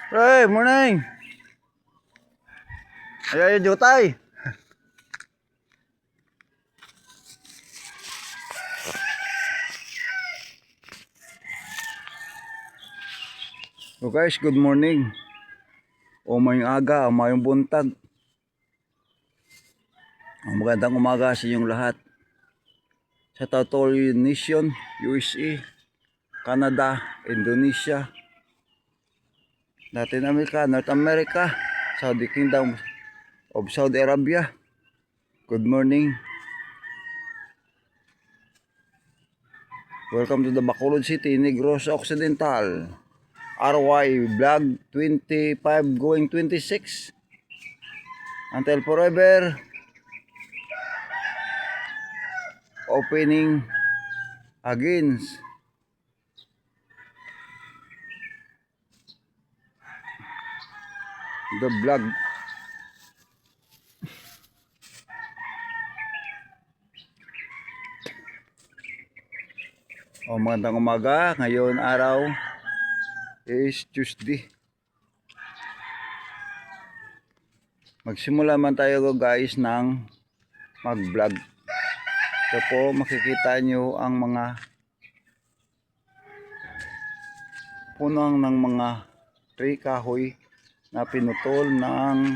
Pre, morning. Ayo jutay. So guys, good morning. O mayong aga, o mayong buntag. Magandang umaga sa inyong lahat. Sa Tautol Nation, USA, Canada, Indonesia, Latin America, North America, Saudi Kingdom of Saudi Arabia. Good morning. Welcome to the Bacolod City, Negros Occidental. RY Vlog 25 going 26. Until forever. Opening against the vlog. Magandang umaga. Ngayon araw is Tuesday. Magsimula man tayo guys ng mag-vlog. Ito po makikita nyo ang mga punong ng mga tree kahoy na pinutol ng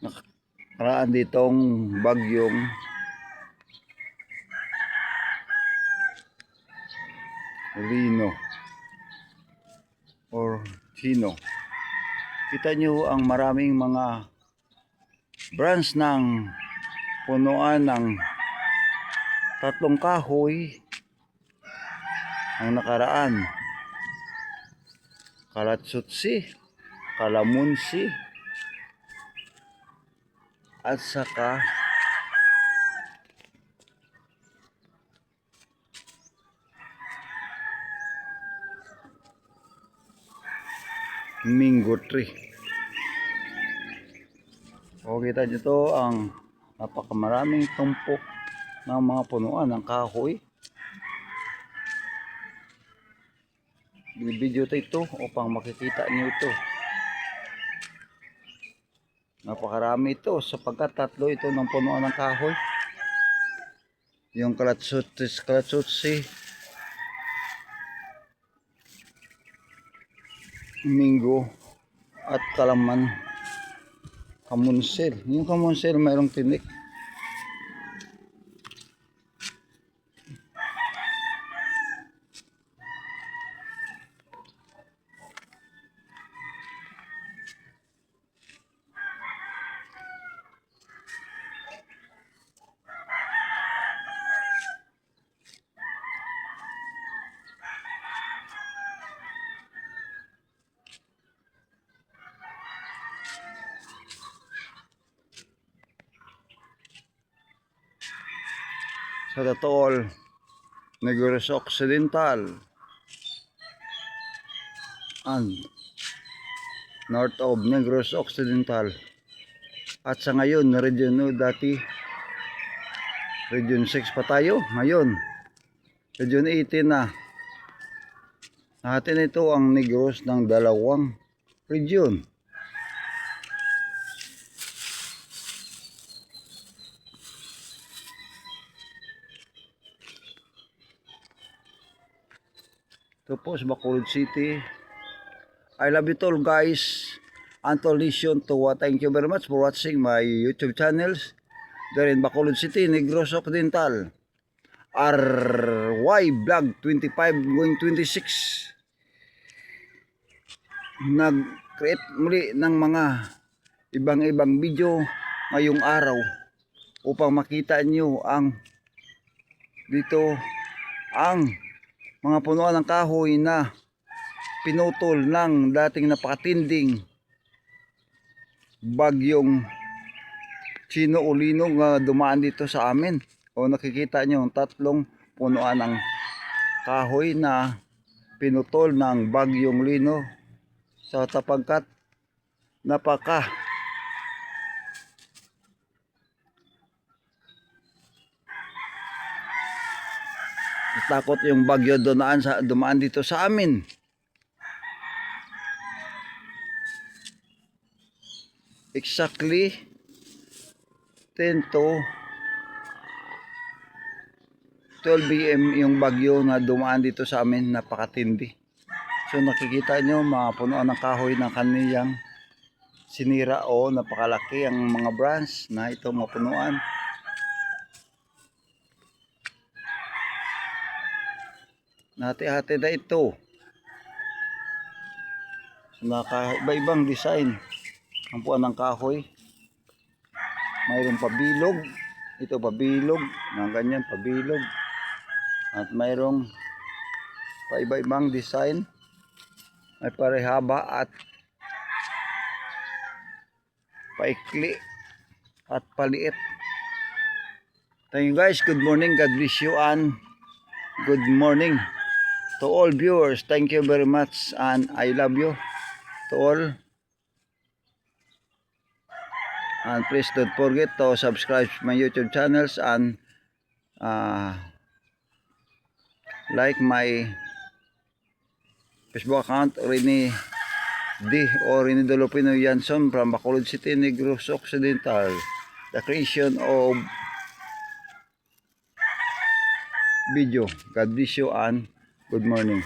nakaraan ditong bagyong Lino or Chino. Kita nyo ang maraming mga branch ng punuan ng tatlong kahoy ang nakaraan. Kalatsutsi, kalamunsi, at saka mango tree. O kita nyo to ang napakamaraming tumpok ng mga punuan ng kahoy. Binibidyo ito upang makikita nyo ito. Napakarami ito sapagkat tatlo ito ng punuan ng kahoy. Yung kalatsutsi, mingo, at kamunsel. Yung kamunsel mayroong tinik. Sa Tautol, Negros Occidental and north of Negros Occidental, at sa ngayon dati Region 6 pa tayo, ngayon Region 18 na. Natin ito ang Negros ng dalawang region. Ito po sa Bacolod City. I love you all guys. Until Nation to thank you very much for watching my YouTube channels. There in Bacolod City, Negros Occidental. RY Vlog 25 going 26. Nag-create muli ng mga ibang video ngayong araw upang makita nyo ang dito ang mga punuan ng kahoy na pinutol ng dating napakatinding bagyong Chino o Lino nga dumaan dito sa amin. O nakikita nyo ang tatlong punuan ng kahoy na pinutol ng bagyong Lino sa tapagkat takot yung bagyo dumaan dito sa amin. exactly 10 to 12 PM yung bagyo na dumaan dito sa amin, napakatindi. So nakikita nyo, mga punuan ng kahoy ng kaniyang sinira o napakalaki ang mga branch na ito mga punuan. Hati-hati na ito. So, iba-ibang design ang punuan ng kahoy. Mayroong pabilog. Ito pabilog, na ganyan pabilog. At mayroong iba-ibang design. May parehaba at paikli at paliit. Thank you guys. Good morning. God bless you and good morning to all viewers. Thank you very much and I love you to all. And please don't forget to subscribe my YouTube channels and like my Facebook account, Rene D or Rene Dolopino Yanson from Bacolod City, Negros Occidental. The creation of video. God bless you and good morning.